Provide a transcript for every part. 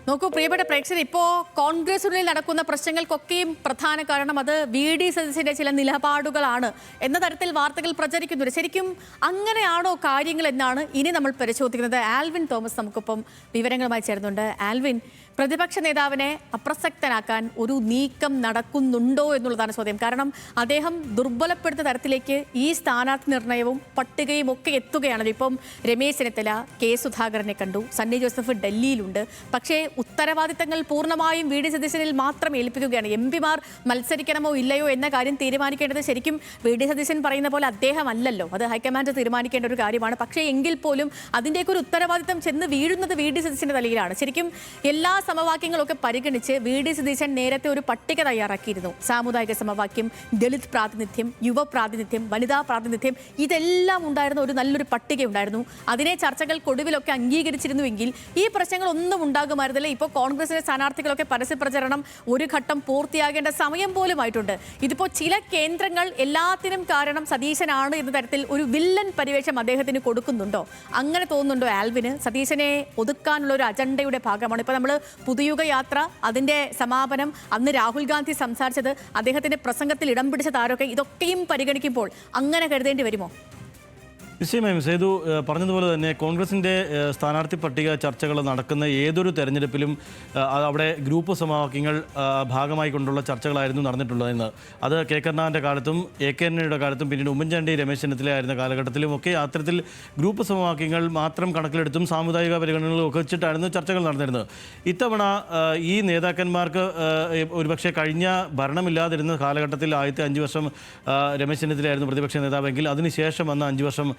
നോക്കൂ പ്രിയപ്പെട്ട പ്രേക്ഷകർ, ഇപ്പോൾ കോൺഗ്രസിനുള്ളിൽ നടക്കുന്ന പ്രശ്നങ്ങൾക്കൊക്കെയും പ്രധാന കാരണം അത് വി.ഡി. സതീശന്റെ ചില നിലപാടുകളാണ് എന്ന തരത്തിൽ വാർത്തകൾ പ്രചരിക്കുന്നുണ്ട്. ശരിക്കും അങ്ങനെയാണോ കാര്യങ്ങൾ എന്നാണ് ഇനി നമ്മൾ പരിശോധിക്കുന്നത്. ആൽവിൻ തോമസ് നമുക്കൊപ്പം വിവരങ്ങളുമായി ചേരുന്നുണ്ട്. ആൽവിൻ, പ്രതിപക്ഷ നേതാവിനെ അപ്രസക്തനാക്കാൻ ഒരു നീക്കം നടക്കുന്നുണ്ടോ എന്നുള്ളതാണ് ചോദ്യം. കാരണം അദ്ദേഹം ദുർബലപ്പെടുത്ത തരത്തിലേക്ക് ഈ സ്ഥാനാർത്ഥി നിർണയവും പട്ടികയും ഒക്കെ എത്തുകയാണല്ലോ. ഇപ്പം രമേശ് ചെന്നിത്തല, കെ സുധാകരനെ കണ്ടു, സണ്ണി ജോസഫ് ഡൽഹിയിലുണ്ട്. പക്ഷേ ഉത്തരവാദിത്തങ്ങൾ പൂർണ്ണമായും വി.ഡി. സതീശനിൽ മാത്രം ഏൽപ്പിക്കുകയാണ്. എം.പിമാർ മത്സരിക്കണമോ ഇല്ലയോ എന്ന കാര്യം തീരുമാനിക്കേണ്ടത് ശരിക്കും വി.ഡി. സതീശൻ പറയുന്ന പോലെ അദ്ദേഹം അല്ലല്ലോ, അത് ഹൈക്കമാൻഡ് തീരുമാനിക്കേണ്ട ഒരു കാര്യമാണ്. പക്ഷേ എങ്കിൽ പോലും അതിൻ്റെയൊക്കെ ഒരു ഉത്തരവാദിത്തം ചെന്ന് വീഴുന്നത് വി.ഡി. സതീശന്റെ തലയിലാണ്. ശരിക്കും എല്ലാ സമവാക്യങ്ങളൊക്കെ പരിഗണിച്ച് വി.ഡി. സതീശൻ നേരത്തെ ഒരു പട്ടിക തയ്യാറാക്കിയിരുന്നു. സാമുദായിക സമവാക്യം, ദളിത് പ്രാതിനിധ്യം, യുവ പ്രാതിനിധ്യം, വനിതാ പ്രാതിനിധ്യം, ഇതെല്ലാം ഉണ്ടായിരുന്ന ഒരു നല്ലൊരു പട്ടിക ഉണ്ടായിരുന്നു. അതിനെ ചർച്ചകൾക്കൊടുവിലൊക്കെ അംഗീകരിച്ചിരുന്നുവെങ്കിൽ ഈ പ്രശ്നങ്ങൾ ഒന്നും ഉണ്ടാകുമായിരുന്നില്ല. ഇപ്പോൾ കോൺഗ്രസിലെ സ്ഥാനാർത്ഥികളൊക്കെ പരസ്യപ്രചരണം ഒരു ഘട്ടം പൂർത്തിയാകേണ്ട സമയം പോലുമായിട്ടുണ്ട്. ഇതിപ്പോൾ ചില കേന്ദ്രങ്ങൾ എല്ലാത്തിനും കാരണം സതീശനാണ് എന്ന തരത്തിൽ ഒരു വില്ലൻ പരിവേഷം അദ്ദേഹത്തിന് കൊടുക്കുന്നുണ്ടോ? അങ്ങനെ തോന്നുന്നുണ്ടോ ആൽവിന്? സതീശനെ ഒതുക്കാനുള്ള ഒരു അജണ്ടയുടെ ഭാഗമാണ് ഇപ്പോൾ നമ്മൾ പുതുയുഗ യാത്ര, അതിൻ്റെ സമാപനം, അന്ന് രാഹുൽ ഗാന്ധി സംസാരിച്ചത്, അദ്ദേഹത്തിൻ്റെ പ്രസംഗത്തിൽ ഇടം പിടിച്ച താരമൊക്കെ, ഇതൊക്കെയും പരിഗണിക്കുമ്പോൾ അങ്ങനെ കരുതേണ്ടി വരുമോ? നിശ്ചയമായും സേതു പറഞ്ഞതുപോലെ തന്നെ കോൺഗ്രസിൻ്റെ സ്ഥാനാർത്ഥി പട്ടിക ചർച്ചകൾ നടക്കുന്ന ഏതൊരു തെരഞ്ഞെടുപ്പിലും അവിടെ ഗ്രൂപ്പ് സമവാക്യങ്ങൾ ഭാഗമായി കൊണ്ടുള്ള ചർച്ചകളായിരുന്നു നടന്നിട്ടുള്ളതെന്ന്. അത് കെ കരുണാകരൻ്റെ കാലത്തും എ.കെ. ആന്റണിയുടെ കാലത്തും പിന്നീട് ഉമ്മൻചാണ്ടി, രമേശ് ചെന്നിത്തല ആയിരുന്ന കാലഘട്ടത്തിലും ഒക്കെ അത്തരത്തിൽ ഗ്രൂപ്പ് സമവാക്യങ്ങൾ മാത്രം കണക്കിലെടുത്തും സാമുദായിക പരിഗണനകളും ഒക്കെ വെച്ചിട്ടായിരുന്നു ചർച്ചകൾ നടന്നിരുന്നത്. ഇത്തവണ ഈ നേതാക്കന്മാർക്ക് ഒരുപക്ഷെ കഴിഞ്ഞ ഭരണമില്ലാതിരുന്ന കാലഘട്ടത്തിൽ ആദ്യത്തെ 5 വർഷം രമേശ് ചെന്നിത്തലയായിരുന്നു പ്രതിപക്ഷ നേതാവെങ്കിൽ അതിനുശേഷം വന്ന 5 വർഷം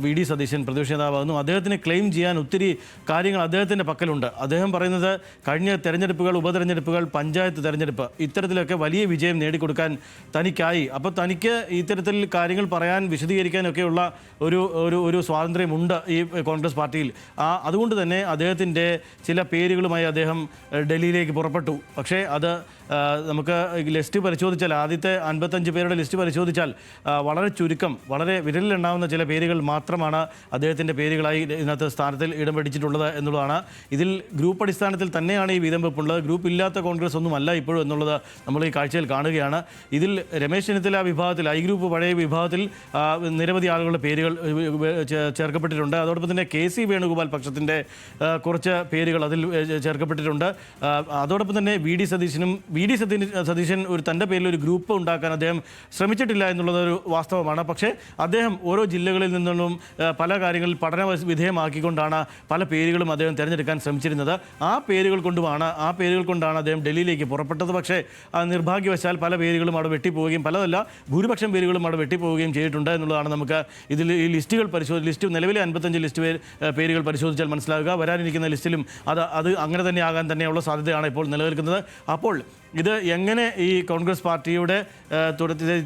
വി.ഡി. സതീശൻ പ്രതിപക്ഷ നേതാവാകുന്നു. അദ്ദേഹത്തിന് ക്ലെയിം ചെയ്യാൻ ഒത്തിരി കാര്യങ്ങൾ അദ്ദേഹത്തിൻ്റെ പക്കലുണ്ട്. അദ്ദേഹം പറയുന്നത് കഴിഞ്ഞ തെരഞ്ഞെടുപ്പുകൾ, ഉപതെരഞ്ഞെടുപ്പുകൾ, പഞ്ചായത്ത് തെരഞ്ഞെടുപ്പ്, ഇത്തരത്തിലൊക്കെ വലിയ വിജയം നേടിക്കൊടുക്കാൻ തനിക്കായി. അപ്പോൾ തനിക്ക് ഇത്തരത്തിൽ കാര്യങ്ങൾ പറയാൻ, വിശദീകരിക്കാനൊക്കെയുള്ള ഒരു സ്വാതന്ത്ര്യമുണ്ട് ഈ കോൺഗ്രസ് പാർട്ടിയിൽ. അതുകൊണ്ട് തന്നെ അദ്ദേഹത്തിൻ്റെ ചില പേരുകളുമായി അദ്ദേഹം ഡൽഹിയിലേക്ക് പുറപ്പെട്ടു. പക്ഷേ അത് നമുക്ക് ലിസ്റ്റ് പരിശോധിച്ചാൽ, ആദ്യത്തെ 55 പേരുടെ ലിസ്റ്റ് പരിശോധിച്ചാൽ വളരെ ചുരുക്കം, വളരെ വിരലിലുണ്ടാവുന്ന ചില പേരുകൾ മാത്രമാണ് അദ്ദേഹത്തിൻ്റെ പേരുകളായി ഇതിനകത്ത് സ്ഥാനത്തിൽ ഇടം പിടിച്ചിട്ടുള്ളത് എന്നുള്ളതാണ്. ഇതിൽ ഗ്രൂപ്പ് അടിസ്ഥാനത്തിൽ തന്നെയാണ് ഈ വീതം വെപ്പുള്ളത്. ഗ്രൂപ്പ് ഇല്ലാത്ത കോൺഗ്രസ് ഒന്നുമല്ല ഇപ്പോഴും എന്നുള്ളത് നമ്മൾ ഈ കാഴ്ചയിൽ കാണുകയാണ്. ഇതിൽ രമേശ് ചെന്നിത്തല വിഭാഗത്തിൽ, ഐ ഗ്രൂപ്പ് പഴയ വിഭാഗത്തിൽ നിരവധി ആളുകളുടെ പേരുകൾ ചേർക്കപ്പെട്ടിട്ടുണ്ട്. അതോടൊപ്പം തന്നെ കെ.സി. വേണുഗോപാൽ പക്ഷത്തിൻ്റെ കുറച്ച് പേരുകൾ അതിൽ ചേർക്കപ്പെട്ടിട്ടുണ്ട്. അതോടൊപ്പം തന്നെ വി.ഡി. സതീശൻ തൻ്റെ പേരിൽ ഒരു ഗ്രൂപ്പ് ഉണ്ടാക്കാൻ അദ്ദേഹം ശ്രമിച്ചിട്ടില്ല എന്നുള്ളത് ഒരു വാസ്തവമാണ്. പക്ഷേ അദ്ദേഹം ഓരോ ജില്ലകളിൽ നിന്നും പല കാര്യങ്ങളിൽ പഠന വിധേയമാക്കിക്കൊണ്ടാണ് പല പേരുകളും അദ്ദേഹം തിരഞ്ഞെടുക്കാൻ ശ്രമിച്ചിരുന്നത്. ആ പേരുകൾ കൊണ്ടാണ് അദ്ദേഹം ഡൽഹിയിലേക്ക് പുറപ്പെട്ടത്. പക്ഷേ നിർഭാഗ്യവശാൽ പല പേരുകളും അവിടെ വെട്ടിപ്പോവുകയും, പലതല്ല ഭൂരിപക്ഷം പേരുകളും അവിടെ വെട്ടിപ്പോവുകയും ചെയ്തിട്ടുണ്ട് എന്നുള്ളതാണ് നമുക്ക് ഇതിൽ ഈ ലിസ്റ്റ് നിലവിലെ 55 പേരുകൾ പരിശോധിച്ചാൽ മനസ്സിലാകുക. വരാനിരിക്കുന്ന ലിസ്റ്റിലും അത് അങ്ങനെ തന്നെ ആകാൻ തന്നെയുള്ള സാധ്യതയാണ് ഇപ്പോൾ നിലനിൽക്കുന്നത്. അപ്പോൾ ഇത് എങ്ങനെ ഈ കോൺഗ്രസ് പാർട്ടിയുടെ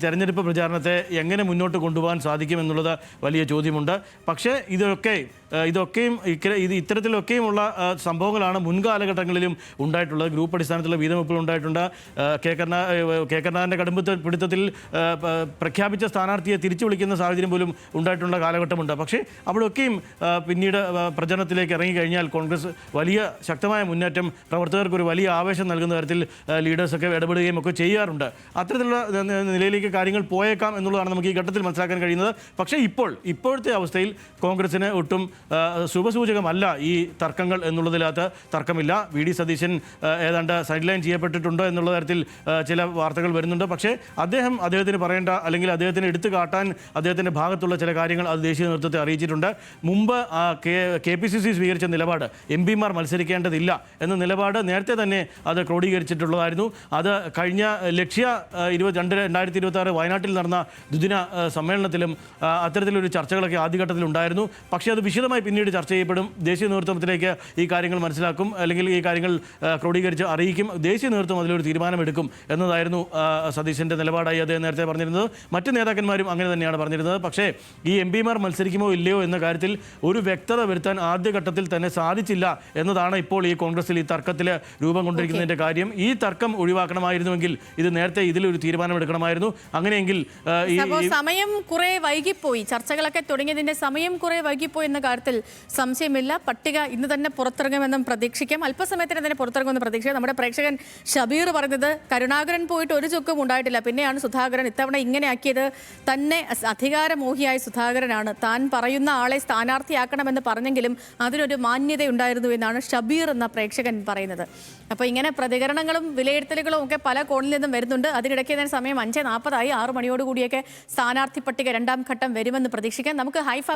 തെരഞ്ഞെടുപ്പ് പ്രചാരണത്തെ എങ്ങനെ മുന്നോട്ട് കൊണ്ടുപോകാൻ സാധിക്കുമെന്നുള്ളത് വലിയ ചോദ്യമുണ്ട്. പക്ഷേ ഇത്തരത്തിലൊക്കെയുമുള്ള സംഭവങ്ങളാണ് മുൻകാലഘട്ടങ്ങളിലും ഉണ്ടായിട്ടുള്ളത്. ഗ്രൂപ്പ് അടിസ്ഥാനത്തിലുള്ള വീതമെപ്പുകൾ ഉണ്ടായിട്ടുണ്ട്. കെ കരുണാകരൻ്റെ കടുംപിടുത്തത്തിൽ പ്രഖ്യാപിച്ച സ്ഥാനാർത്ഥിയെ തിരിച്ചു വിളിക്കുന്ന സാഹചര്യം പോലും ഉണ്ടായിട്ടുള്ള കാലഘട്ടമുണ്ട്. പക്ഷേ അവിടെയൊക്കെയും പിന്നീട് പ്രചരണത്തിലേക്ക് ഇറങ്ങിക്കഴിഞ്ഞാൽ കോൺഗ്രസ് വലിയ ശക്തമായ മുന്നേറ്റം, പ്രവർത്തകർക്ക് ഒരു വലിയ ആവേശം നൽകുന്ന തരത്തിൽ ലീഡേഴ്സൊക്കെ ഇടപെടുകയും ഒക്കെ ചെയ്യാറുണ്ട്. അത്തരത്തിലുള്ള നിലയിലേക്ക് കാര്യങ്ങൾ പോയേക്കാം എന്നുള്ളതാണ് നമുക്ക് ഈ ഘട്ടത്തിൽ മനസ്സിലാക്കാൻ കഴിയുന്നത്. പക്ഷേ ഇപ്പോഴത്തെ അവസ്ഥയിൽ കോൺഗ്രസിന് ഒട്ടും ശുഭസൂചകമല്ല ഈ തർക്കങ്ങൾ എന്നുള്ളതിനകത്ത് തർക്കമില്ല. വി.ഡി. സതീശൻ ഏതാണ്ട് സൈഡ് ലൈൻ ചെയ്യപ്പെട്ടിട്ടുണ്ട് എന്നുള്ള തരത്തിൽ ചില വാർത്തകൾ വരുന്നുണ്ട്. പക്ഷേ അദ്ദേഹത്തിന് പറയേണ്ട, അല്ലെങ്കിൽ അദ്ദേഹത്തിന് എടുത്തു കാട്ടാൻ അദ്ദേഹത്തിൻ്റെ ഭാഗത്തുള്ള ചില കാര്യങ്ങൾ അത് ദേശീയ നേതൃത്വത്തെ അറിയിച്ചിട്ടുണ്ട്. മുമ്പ് KPCC സ്വീകരിച്ച നിലപാട് എം.പിമാർ മത്സരിക്കേണ്ടതില്ല എന്ന നിലപാട് നേരത്തെ തന്നെ അത് ക്രോഡീകരിച്ചിട്ടുള്ളതായിരുന്നു. അത് കഴിഞ്ഞ 2026 വയനാട്ടിൽ നടന്ന ദ്വിദിന സമ്മേളനത്തിലും അത്തരത്തിലൊരു ചർച്ചകളൊക്കെ ആദ്യഘട്ടത്തിലുണ്ടായിരുന്നു. പക്ഷേ അത് വിശദമായി പിന്നീട് ചർച്ച ചെയ്യപ്പെടും. ദേശീയ നേതൃത്വത്തിലേക്ക് ഈ കാര്യങ്ങൾ മനസ്സിലാക്കും, അല്ലെങ്കിൽ ഈ കാര്യങ്ങൾ ക്രോഡീകരിച്ച് അറിയിക്കും. ദേശീയ നേതൃത്വം അതിലൊരു തീരുമാനമെടുക്കും എന്നതായിരുന്നു സതീശൻ്റെ നിലപാടായി അദ്ദേഹം നേരത്തെ പറഞ്ഞിരുന്നത്. മറ്റ് നേതാക്കന്മാരും അങ്ങനെ തന്നെയാണ് പറഞ്ഞിരുന്നത്. പക്ഷേ ഈ എം.പിമാർ മത്സരിക്കുമോ ഇല്ലയോ എന്ന കാര്യത്തിൽ ഒരു വ്യക്തത വരുത്താൻ ആദ്യഘട്ടത്തിൽ തന്നെ സാധിച്ചില്ല എന്നതാണ് ഇപ്പോൾ ഈ കോൺഗ്രസിൽ ഈ തർക്കത്തിൽ രൂപം കൊണ്ടിരിക്കുന്നതിൻ്റെ കാര്യം. ഈ തർക്കം ഒഴിവാക്കണമായിരുന്നുവെങ്കിൽ ഇതിലൊരു തീരുമാനമെടുക്കണമായിരുന്നു. അങ്ങനെയെങ്കിൽ സമയം കുറെ വൈകിപ്പോയി. ചർച്ച ചർച്ചകളൊക്കെ തുടങ്ങിയതിന്റെ സമയം കുറെ വൈകിപ്പോയി എന്ന കാര്യത്തിൽ സംശയമില്ല. പട്ടിക ഇന്ന് തന്നെ പുറത്തിറങ്ങുമെന്നും പ്രതീക്ഷിക്കാം. അല്പസമയത്തിന് തന്നെ പുറത്തിറങ്ങുമെന്ന് പ്രതീക്ഷിക്കാം. നമ്മുടെ പ്രേക്ഷകൻ ഷബീർ പറഞ്ഞത് കരുണാകരൻ പോയിട്ട് ഒരു ചുക്കും ഉണ്ടായിട്ടില്ല, പിന്നെയാണ് സുധാകരൻ ഇത്തവണ ഇങ്ങനെ ആക്കിയത്. തന്നെ അധികാരമോഹിയായ സുധാകരനാണ്, താൻ പറയുന്ന ആളെ സ്ഥാനാർത്ഥിയാക്കണമെന്ന് പറഞ്ഞെങ്കിലും അതിനൊരു മാന്യതയുണ്ടായിരുന്നു എന്നാണ് ഷബീർ എന്ന പ്രേക്ഷകൻ പറയുന്നത്. അപ്പോൾ ഇങ്ങനെ പ്രതികരണങ്ങളും വിലയിരുത്തലുകളും ഒക്കെ പല കോണിൽ നിന്നും വരുന്നുണ്ട്. അതിനിടയ്ക്ക് തന്നെ സമയം 5:40 6 മണിയോടുകൂടിയൊക്കെ സ്ഥാനാർത്ഥി പട്ടിക 2ാം ഘട്ടം വരുമെന്ന് പ്രതീക്ഷിക്കാം. നമുക്ക് ഹൈഫ